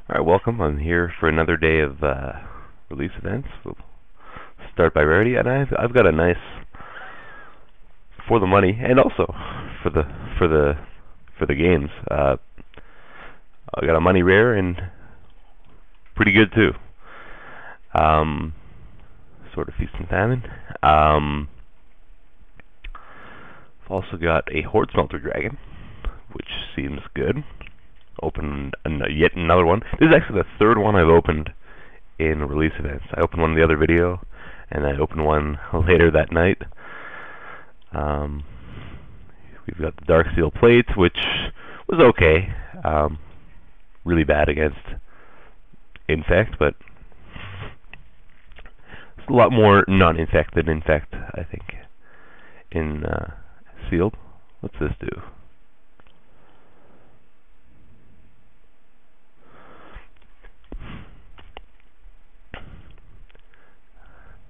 Alright, welcome. I'm here for another day of release events. We'll start by rarity, and I've got a nice for the money and also for the games. I got a money rare and pretty good too. Sort of feast and famine. I've also got a Horde Smelter Dragon, which seems good. Opened yet another one. This is actually the third one I've opened in release events. I opened one in the other video, and I opened one later that night. We've got the Dark Steel Plates, which was okay. Really bad against Infect, but it's a lot more non-infect than infect, I think, in Sealed. What's this do?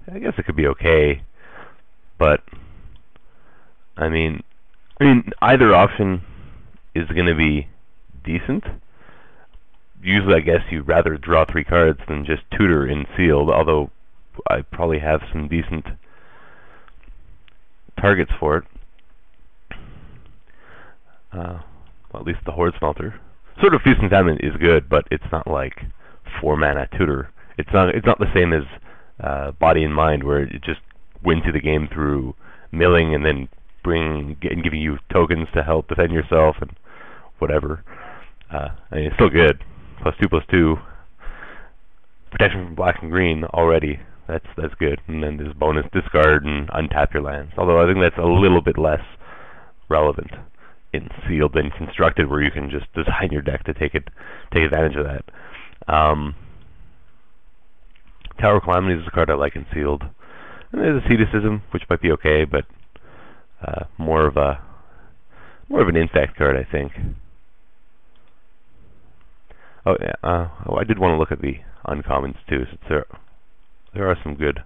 I guess it could be okay, but I mean, either option is going to be decent. Usually, I guess you'd rather draw 3 cards than just tutor in Sealed, although I probably have some decent targets for it. Well, at least the Horde Smelter. Sort of Feast and Famine is good, but it's not like 4 mana tutor. It's not the same as Body and Mind, where it just wins you the game through milling and then giving you tokens to help defend yourself and whatever. I mean, it's still good. +2/+2 protection from black and green already. That's good. And then there's bonus discard and untap your lands. Although I think that's a little bit less relevant in Sealed than Constructed, where you can just design your deck to take advantage of that. Tower Calamities is a card I like in Sealed. And there's Asceticism, which might be okay, but more of an infect card, I think. Oh yeah. I did want to look at the uncommons too. Since there are some good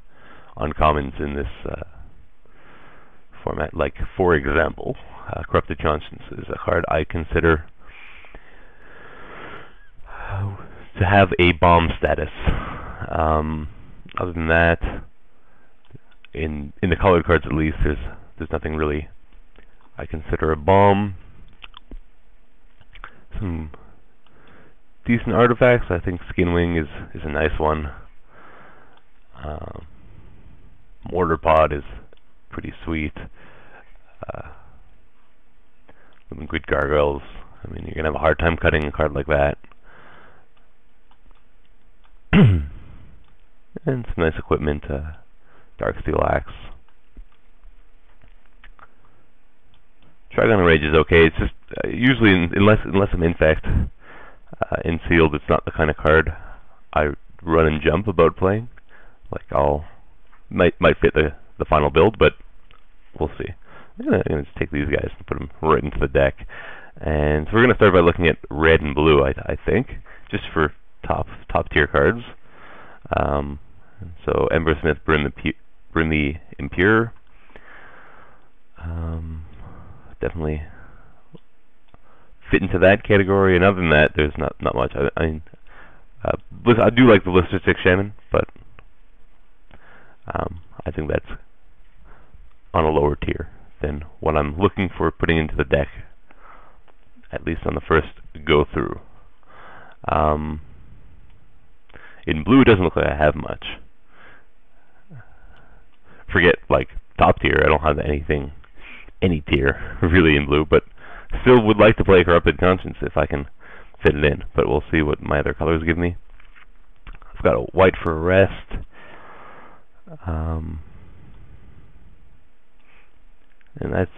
uncommons in this format. Like, for example, Corrupted Conscience is a card I consider to have a bomb status. Other than that, in the colored cards at least, there's nothing really I consider a bomb. Some decent artifacts. I think Skinwing is a nice one. Mortar Pod is pretty sweet. Good Gargoyles. I mean, you're gonna have a hard time cutting a card like that. And some nice equipment. Dark Steel Axe. Trigon Rage is okay. It's just usually unless I'm infect in Sealed, it's not the kind of card I run and jump about playing. Like, might fit the final build, but we'll see. I'm gonna just take these guys and put them right into the deck. And so we're gonna start by looking at red and blue, I think, just for top tier cards. So Embersmith, Brim the Impure. Definitely fit into that category, and other than that, there's not much. I do like the Blister Stick Shaman, but I think that's on a lower tier than what I'm looking for putting into the deck, at least on the first go through. In blue, it doesn't look like I have much. Forget, like, top tier. I don't have any tier really in blue, but still would like to play Corrupted Conscience if I can fit it in. But we'll see what my other colors give me. I've got a white for Arrest. And that's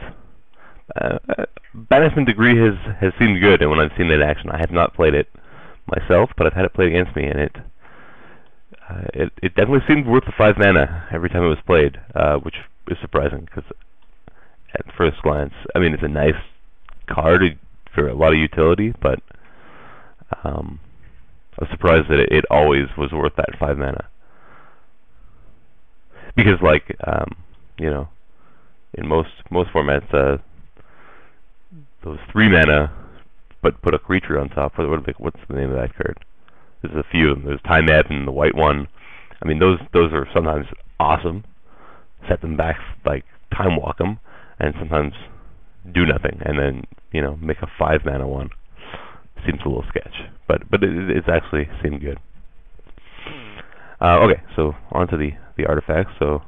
Banishment Degree has seemed good, and when I've seen it in action, I have not played it myself, but I've had it played against me, and it definitely seemed worth the 5 mana every time it was played, which is surprising because at first glance, I mean, it's a nice card for a lot of utility, but I was surprised that it always was worth that 5 mana. Because, like, in most formats, those 3 mana, but put a creature on top. What's the name of that card? There's a few of them. There's Time Ebb and the white one. I mean, those are sometimes awesome. Set them back, like time walk them, and sometimes do nothing, and then make a 5-mana one. Seems a little sketch, but it's actually seemed good. Okay, so on to the artifacts. So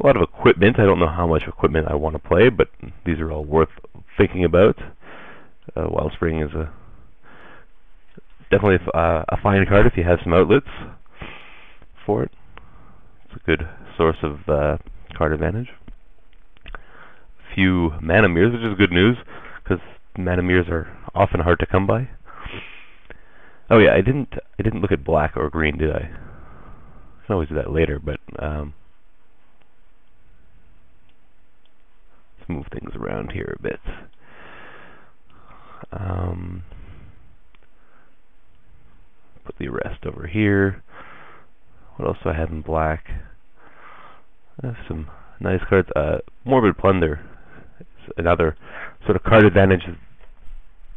a lot of equipment. I don't know how much equipment I want to play, but these are all worth thinking about. Wellspring is definitely a fine card if you have some outlets for it. It's a good source of card advantage. Few mana mirrors, which is good news, because mana mirrors are often hard to come by. Oh yeah, I didn't look at black or green, did I? I can always do that later, but let's move things around here a bit. Put the arrest over here. What else do I have in black? I have some nice cards. Morbid Plunder. It's another sort of card advantage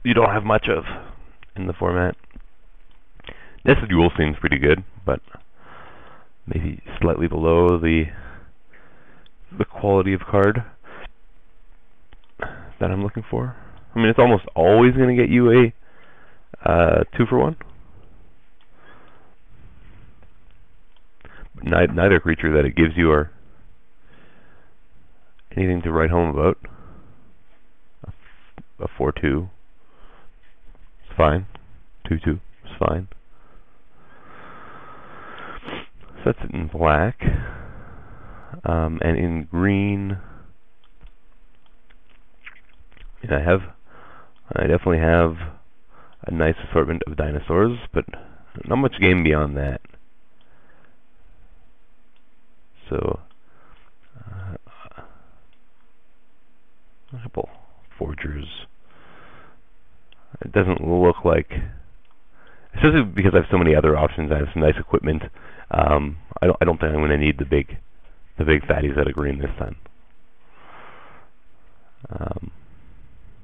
you don't have much of in the format. Nested Duel seems pretty good, but maybe slightly below the quality of card that I'm looking for. I mean, it's almost always going to get you a 2-for-1. Neither creature that it gives you are anything to write home about. A 4/2 is fine. 2/2 is fine. So that's it in black. And in green, I definitely have a nice assortment of dinosaurs, but not much game beyond that. So, a couple forgers. It doesn't look like, especially because I have so many other options. I have some nice equipment. I don't think I'm going to need the big fatties out of green this time.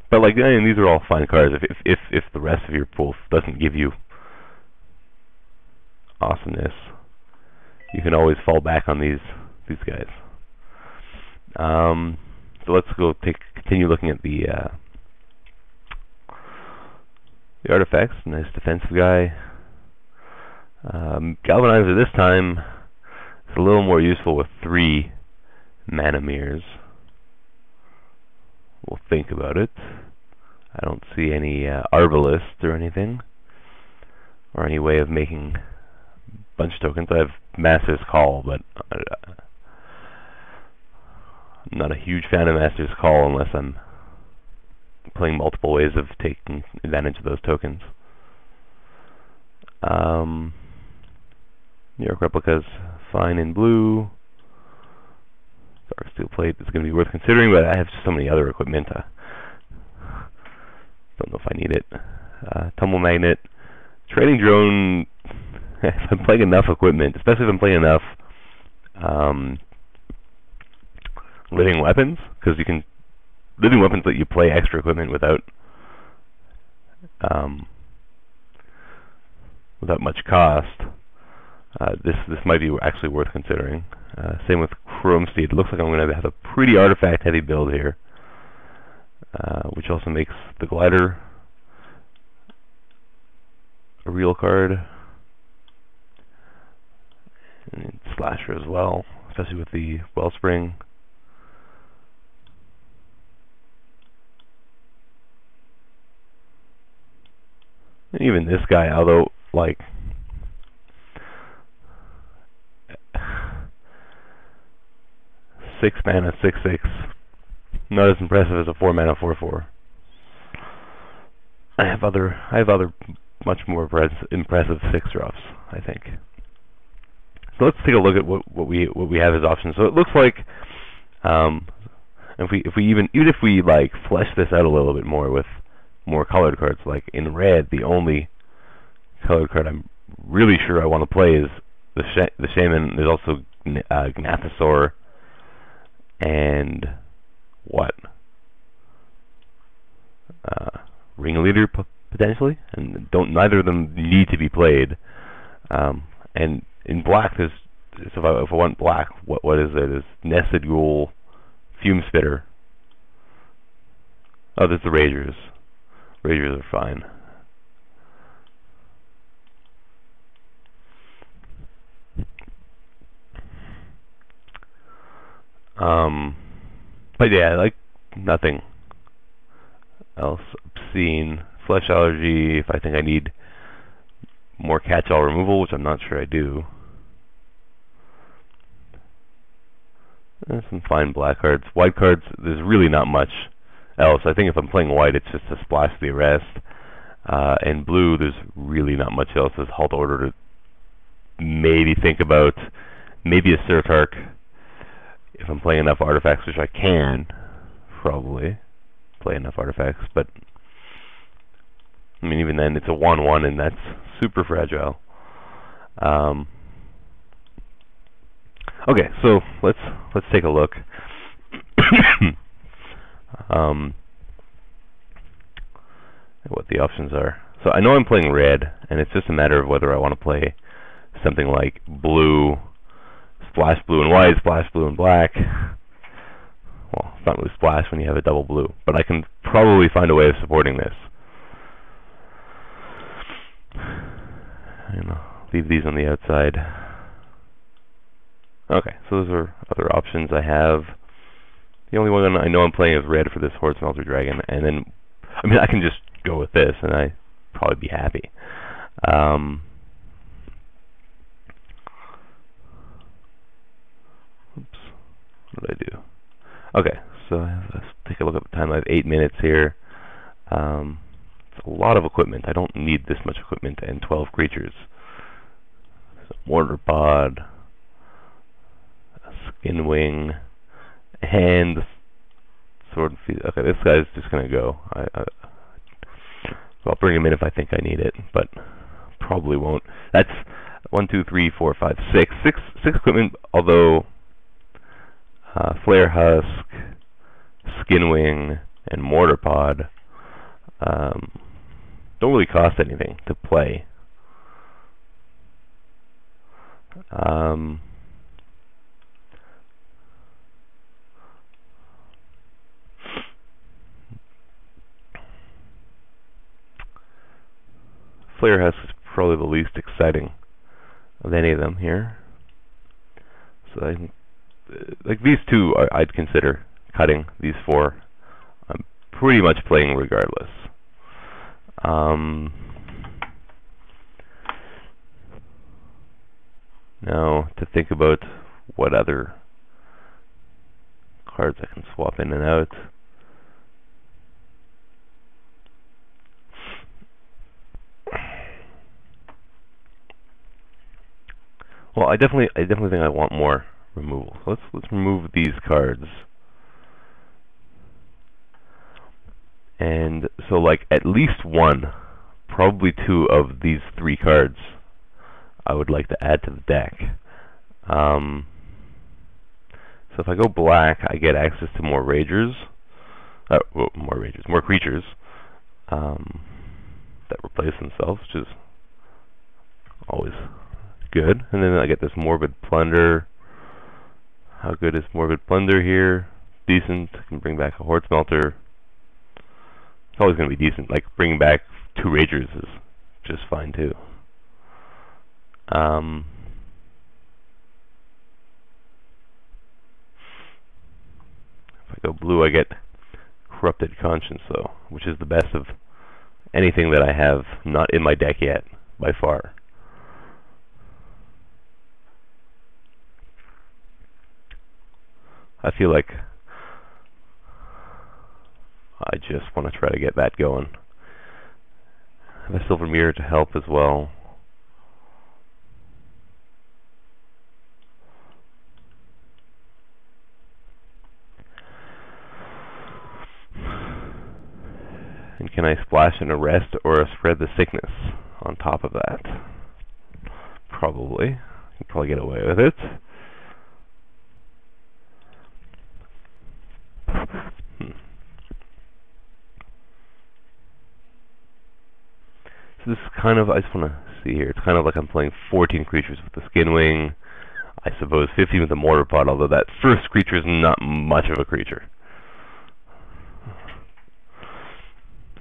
But like, I mean, these are all fine cards. If the rest of your pool doesn't give you awesomeness, you can always fall back on these guys. So let's go continue looking at the artifacts. Nice defensive guy. Galvanizer this time is a little more useful with 3 mana mirrors. We'll think about it. I don't see any Arbalist or anything, or any way of making bunch tokens. I have Master's Call, but I'm not a huge fan of Master's Call unless I'm playing multiple ways of taking advantage of those tokens. New York Replica's fine in blue. Dark Steel Plate is going to be worth considering, but I have so many other equipment. Don't know if I need it. Tumble Magnet. Trading Drone. If I'm playing enough equipment, especially if I'm playing enough living weapons, because living weapons let you play extra equipment without much cost. This might be actually worth considering. Same with Chrome Steed. It looks like I'm going to have a pretty artifact-heavy build here, which also makes the Glider a real card, and Slasher as well, especially with the Wellspring. And even this guy, although like 6 mana 6/6, not as impressive as a 4 mana 4/4. I have other much more impressive 6-drops, I think. So let's take a look at what we have as options. So it looks like if we like flesh this out a little bit more with more colored cards, like in red, the only colored card I'm really sure I want to play is the Shaman. There's also Gnathosaur and what? Ringleader potentially, and neither of them need to be played. And in black, there's so if I want black, what is there? There's nested ghoul, fume spitter. Oh, there's the ragers. Ragers are fine. But yeah, like nothing else obscene. Flesh allergy, if I think I need more catch-all removal, which I'm not sure I do. Some fine black cards. White cards, there's really not much else. I think if I'm playing white, it's just to splash the arrest. And blue, there's really not much else. There's halt order to maybe think about. Maybe a Surtark if I'm playing enough artifacts, which I can probably play enough artifacts. But I mean, even then, it's a 1/1, and that's super fragile. Okay, so let's take a look. What the options are. So I know I'm playing red, and it's just a matter of whether I want to play something like blue, splash blue and white, splash blue and black. Well, it's not really splash when you have a double blue, but I can probably find a way of supporting this. Leave these on the outside. Okay, so those are other options I have. The only one I know I'm playing is red for this Horde Smelter Dragon, and then, I mean, I can just go with this, and I'd probably be happy. Oops, what did I do? Okay, so let's take a look at the time. I have 8 minutes here. It's a lot of equipment. I don't need this much equipment and 12 creatures. So mortar pod, a skin wing, and sword and feet. Okay, this guy's just gonna go. So I'll bring him in if I think I need it, but probably won't. That's 1, 2, 3, 4, 5, 6. Six equipment, although Flare Husk, Skin Wing, and Mortar Pod don't really cost anything to play. Flare Husk is probably the least exciting of any of them here. So like these two, I'd consider cutting. These 4, I'm pretty much playing regardless. Now to think about what other cards I can swap in and out. Well, I definitely think I want more removal. So let's remove these cards. And so like at least 1, probably 2 of these 3 cards I would like to add to the deck. So if I go black, I get access to more ragers. More creatures that replace themselves, which is always good. And then I get this Morbid Plunder. How good is Morbid Plunder here? Decent. I can bring back a Horde Smelter. It's always going to be decent. Like bringing back 2 Ragers is just fine too. If I go blue, I get Corrupted Conscience, though, which is the best of anything that I have not in my deck yet, by far. I feel like I just want to try to get that going. I have a Silver Mirror to help as well. And can I splash an Arrest or a Spread the Sickness on top of that? Probably. I can probably get away with it. is kind of, I just want to see here, it's kind of like I'm playing 14 creatures with the Skinwing, I suppose 15 with the Mortar Pod, although that first creature is not much of a creature.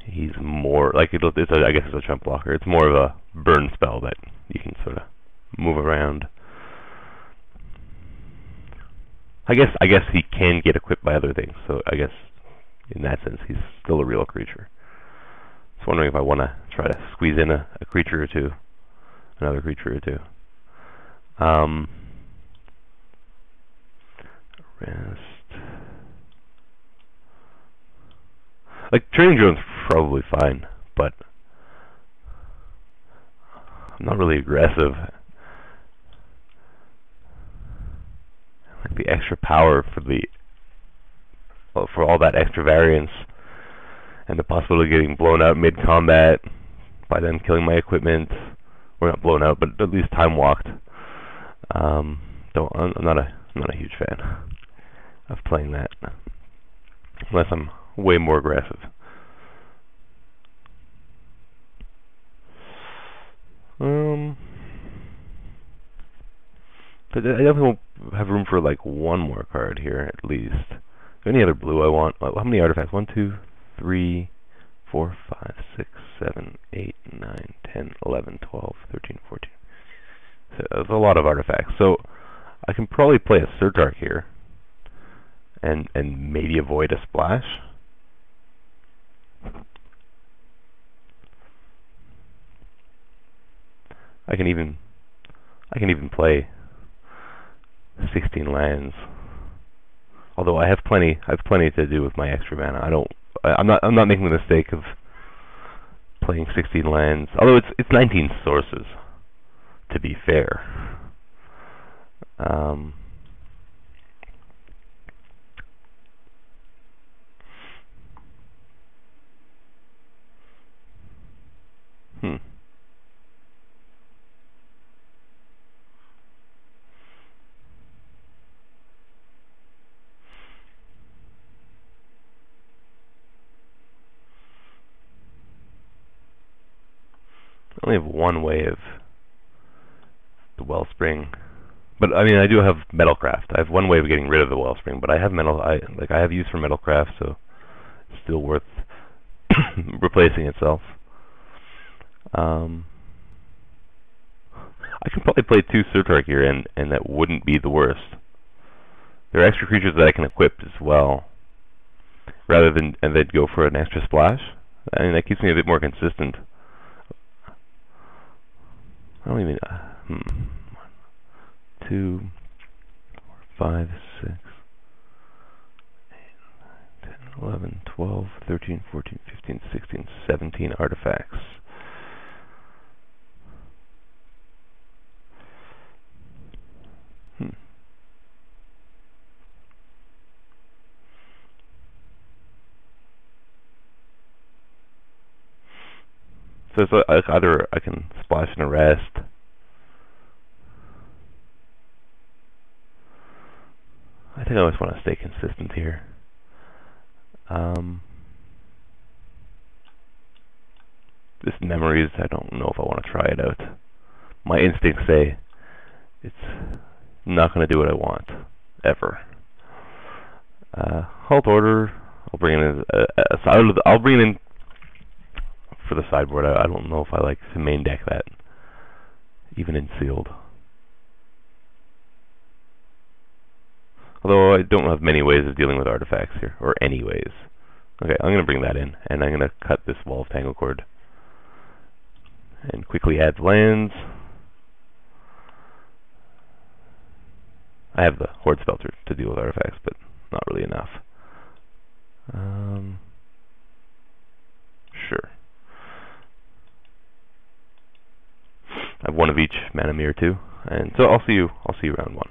He's more, like, I guess it's a chump blocker. It's more of a burn spell that you can sort of move around. I guess he can get equipped by other things, so I guess in that sense he's still a real creature. Just wondering if I want to try to squeeze in a creature or two, another creature or two. Rest. Like, Training Drone's probably fine, but I'm not really aggressive. Like the extra power for all that extra variance, and the possibility of getting blown out mid-combat by them killing my equipment, or not blown out, but at least time walked. I'm not a huge fan of playing that, unless I'm way more aggressive. But I definitely have room for like one more card here at least. Is there any other blue I want? How many artifacts? 1, 2, 3, 4, 5, 6, 7, 8, 9, 10, 11, 12, 13, 14. So that's a lot of artifacts. So I can probably play a Surtark here and maybe avoid a splash. I can even play 16 lands. Although I have plenty to do with my extra mana. I'm not making the mistake of playing 16 lands. Although it's 19 sources, to be fair. I only have one way of the Wellspring, but I mean I do have Metalcraft. I have one way of getting rid of the Wellspring, but I have I have use for Metalcraft, so it's still worth replacing itself. I could probably play 2 Surtark here, and that wouldn't be the worst. There are extra creatures that I can equip as well, rather than they'd go for an extra splash. I mean that keeps me a bit more consistent. I don't even 1, 2, 4, 5, 6, 8, 9, 10, 11, 12, 13, 14, 15, 16, 17 artifacts. So it's either I can splash and arrest. I think I just want to stay consistent here. This Memories, I don't know if I want to try it out. My instincts say it's not going to do what I want, ever. Halt Order, I'll bring in I'll bring in for the sideboard. I don't know if I like to main deck that, even in sealed. Although I don't have many ways of dealing with artifacts here, or any ways. Okay, I'm going to bring that in, and I'm going to cut this Wall of Tangle Cord, and quickly add lands. I have the Horde Spelter to deal with artifacts, but not really enough. Sure. I have one of each, Mana Mirror 2, and so I'll see you round 1.